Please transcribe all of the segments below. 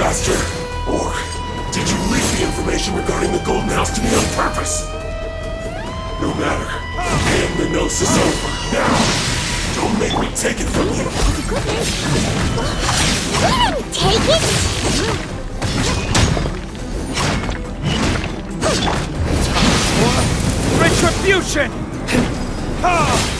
bastard? Or did you leak the information regarding the Golden House to me on purpose? No matter. Hand the Gnosis over, now! Don't make me take it from you! We didn't take it! Retribution! Ha!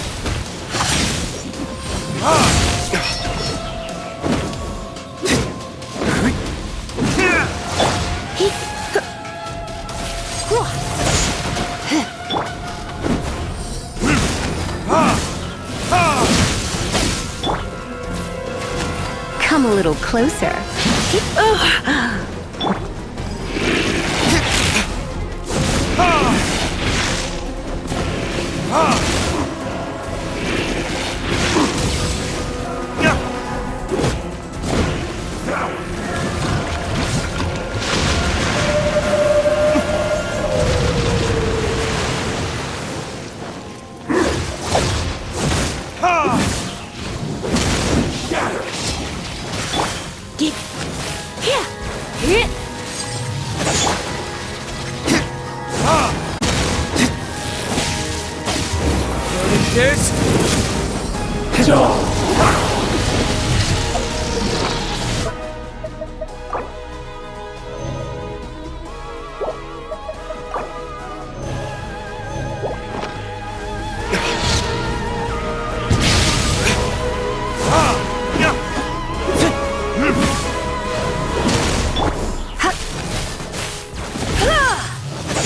Come a little closer.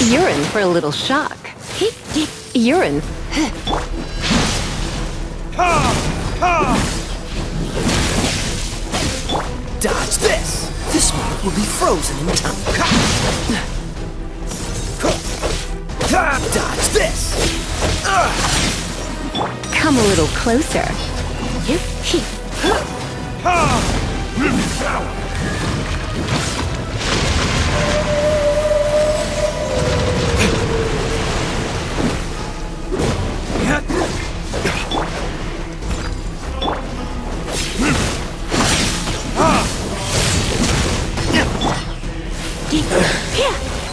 You're in for a little shock. You're in. Dodge this! This one will be frozen in time. Dodge this! Come a little closer.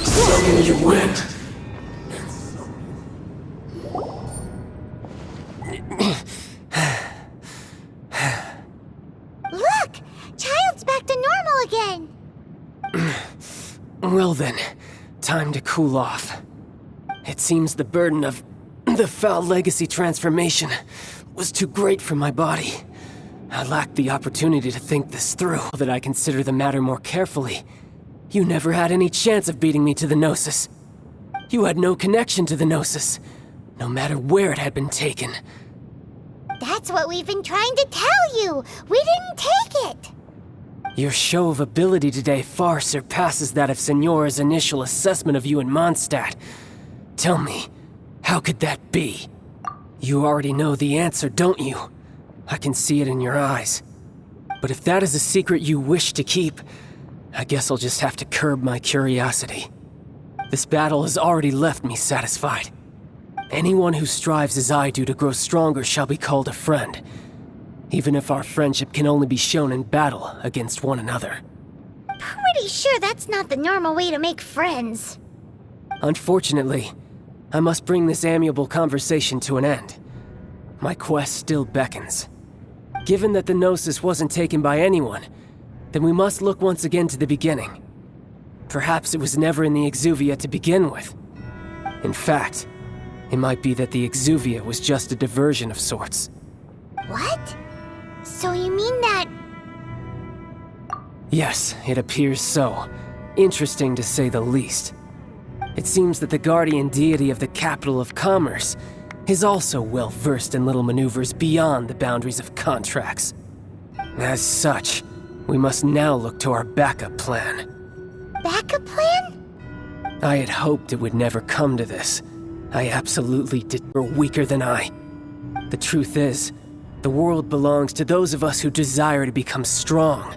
Suddenly you went. Look! Child's back to normal again! Well then, time to cool off. It seems the burden of the foul legacy transformation was too great for my body. I lacked the opportunity to think this through, that I consider the matter more carefully. You never had any chance of beating me to the Gnosis. You had no connection to the Gnosis, no matter where it had been taken. That's what we've been trying to tell you! We didn't take it! Your show of ability today far surpasses that of Signora's initial assessment of you in Mondstadt. Tell me, how could that be? You already know the answer, don't you? I can see it in your eyes. But if that is a secret you wish to keep, I guess I'll just have to curb my curiosity. This battle has already left me satisfied. Anyone who strives as I do to grow stronger shall be called a friend, even if our friendship can only be shown in battle against one another. Pretty sure that's not the normal way to make friends. Unfortunately, I must bring this amiable conversation to an end. My quest still beckons. Given that the Gnosis wasn't taken by anyone, then we must look once again to the beginning. Perhaps it was never in the Exuvia to begin with. In fact, it might be that the Exuvia was just a diversion of sorts. What? So you mean that... Yes, it appears so. Interesting to say the least. It seems that the guardian deity of the capital of commerce is also well versed in little maneuvers beyond the boundaries of contracts. As such, we must now look to our backup plan. Backup plan? I had hoped it would never come to this. I absolutely were weaker than I. The truth is, the world belongs to those of us who desire to become strong.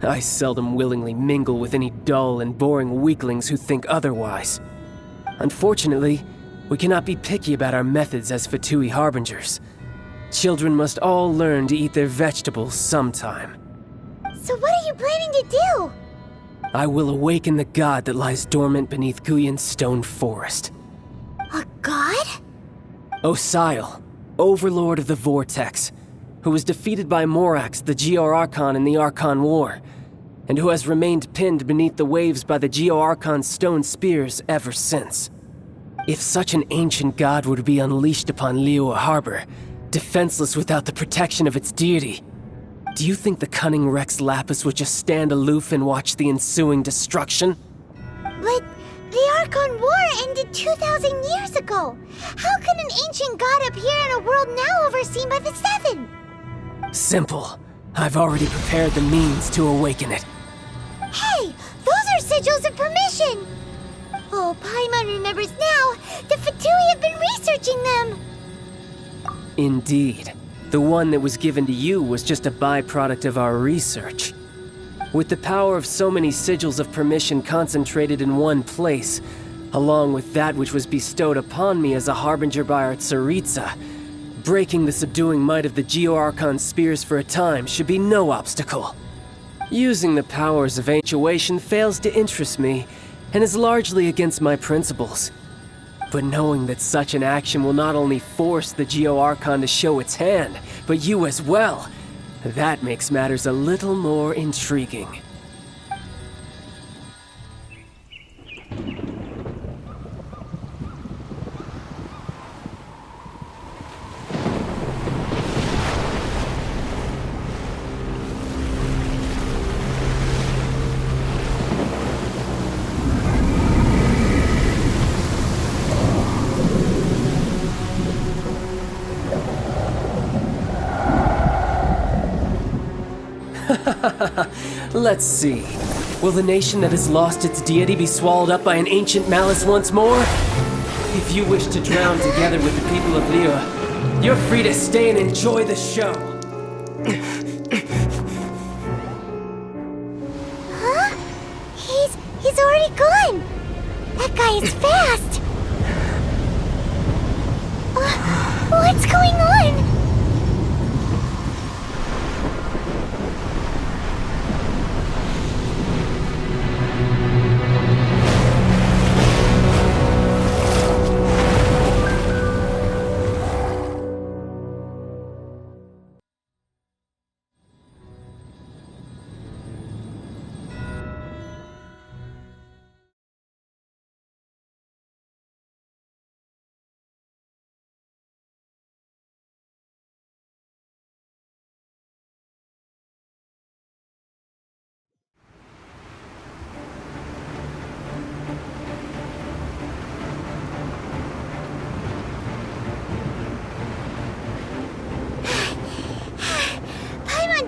I seldom willingly mingle with any dull and boring weaklings who think otherwise. Unfortunately, we cannot be picky about our methods as Fatui Harbingers. Children must all learn to eat their vegetables sometime. So what are you planning to do? I will awaken the god that lies dormant beneath Guyon's stone forest. A god? Osial, overlord of the Vortex, who was defeated by Morax, the Geo-Archon in the Archon War, and who has remained pinned beneath the waves by the Geo-Archon's stone spears ever since. If such an ancient god were to be unleashed upon Liyue Harbor, defenseless without the protection of its deity, do you think the cunning Rex Lapis would just stand aloof and watch the ensuing destruction? But the Archon War ended 2,000 years ago. How can an ancient god appear in a world now overseen by the Seven? Simple. I've already prepared the means to awaken it. Hey, those are sigils of permission! Oh, Paimon remembers now. The Fatui have been researching them! Indeed. The one that was given to you was just a byproduct of our research. With the power of so many sigils of permission concentrated in one place, along with that which was bestowed upon me as a harbinger by our Tsaritsa, breaking the subduing might of the Geo-Archon spears for a time should be no obstacle. Using the powers of Ancient fails to interest me, and is largely against my principles. But knowing that such an action will not only force the Geo-Archon to show its hand, but you as well, that makes matters a little more intriguing. Let's see. Will the nation that has lost its deity be swallowed up by an ancient malice once more? If you wish to drown together with the people of Liyue, you're free to stay and enjoy the show. Huh? He's already gone! That guy is fast! What's going on?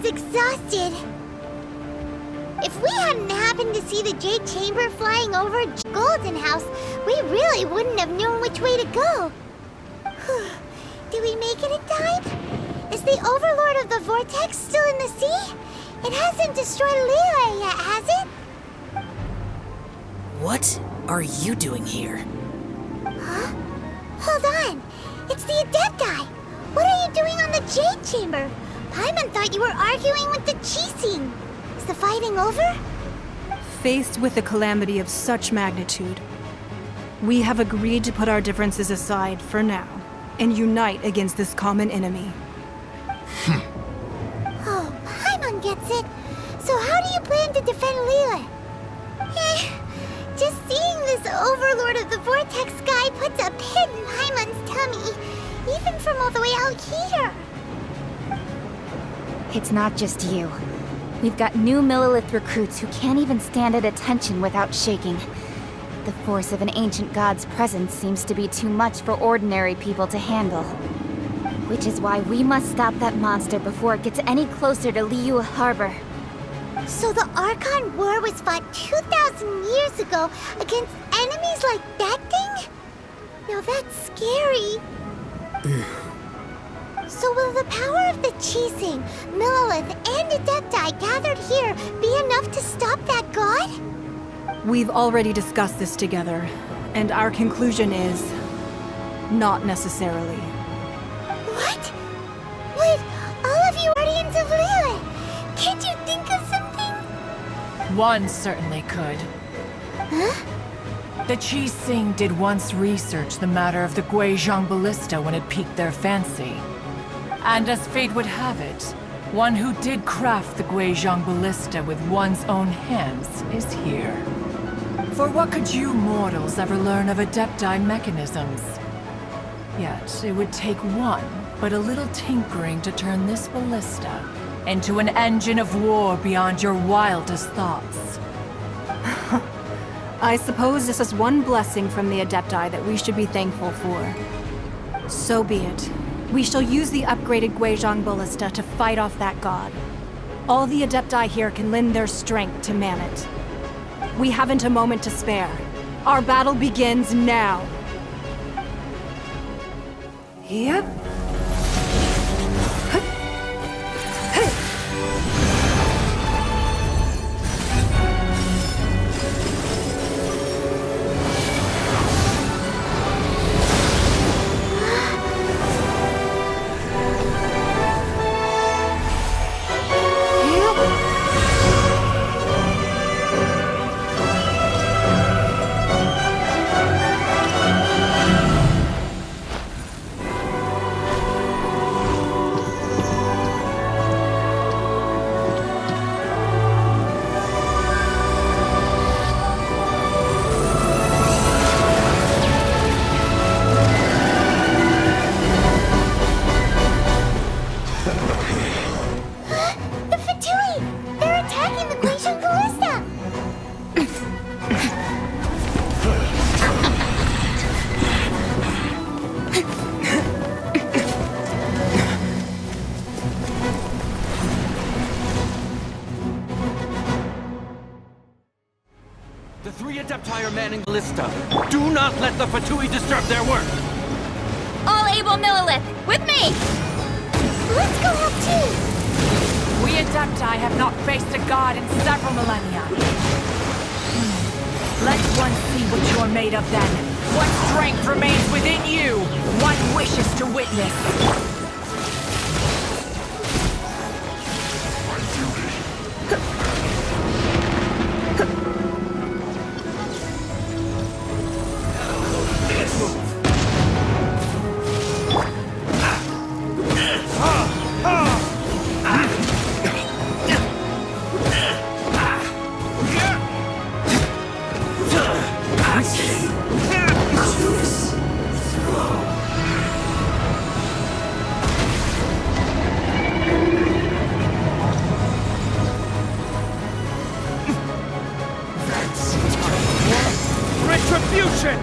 Exhausted. If we hadn't happened to see the Jade Chamber flying over Golden House, we really wouldn't have known which way to go. Did we make it in time? Is the Overlord of the Vortex still in the sea? It hasn't destroyed Liyue yet, has it? What are you doing here? Huh? Hold on. It's the Adepti. What are you doing on the Jade Chamber? Paimon thought you were arguing with the Chising. Is the fighting over? Faced with a calamity of such magnitude, we have agreed to put our differences aside for now and unite against this common enemy. Oh, Paimon gets it. So how do you plan to defend Liyue? Just seeing this Overlord of the Vortex guy puts a pit in Paimon's tummy, even from all the way out here. It's not just you. We've got new Millilith recruits who can't even stand at attention without shaking. The force of an ancient god's presence seems to be too much for ordinary people to handle. Which is why we must stop that monster before it gets any closer to Liyue Harbor. So the Archon War was fought 2,000 years ago against enemies like that thing? Now that's scary. So will the power of the Chising, Millilith, and Adepti gathered here be enough to stop that god? We've already discussed this together, and our conclusion is... not necessarily. What? But all of you Guardians of Liyue, can't you think of something? One certainly could. The Chi Sing did once research the matter of the Guizhong ballista when it piqued their fancy. And as fate would have it, one who did craft the Guizhong ballista with one's own hands is here. For what could you mortals ever learn of Adepti mechanisms? Yet, it would take one, but a little tinkering to turn this ballista into an engine of war beyond your wildest thoughts. I suppose this is one blessing from the Adepti that we should be thankful for. So be it. We shall use the upgraded Guizhong ballista to fight off that god. All the Adepti here can lend their strength to man it. We haven't a moment to spare. Our battle begins now. Yep. The Fatui! They're attacking the Glacial Ballista! The three Adepti are manning the ballista. Do not let the Fatui disturb their work! All able Millilith, with me! Let's go help too! We Adepti have not faced a god in several millennia. Let one see what you're made of then. What strength remains within you? One wishes to witness. Retribution!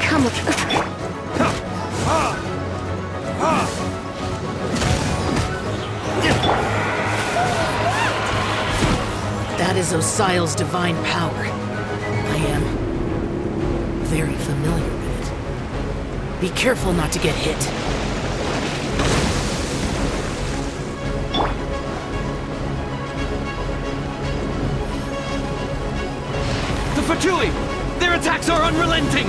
Come on. That is Osial's divine power. I am very familiar with it. Be careful not to get hit. The Fatui! Their attacks are unrelenting!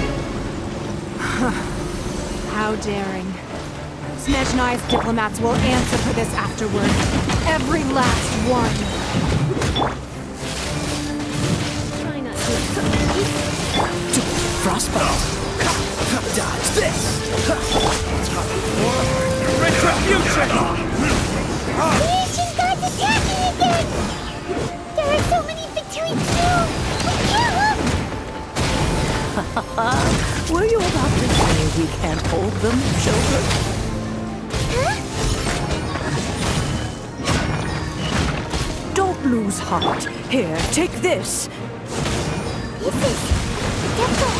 How daring. Snezhnai's diplomats will answer for this afterward. Every last one. Try not to. Frostbite! Dodge this! Retribution! The ancient god's attacking again! There are so many Fatui too! We can't look! Were you about to say we can't hold them, children? Huh? Don't lose heart. Here, take this. This is... Adepti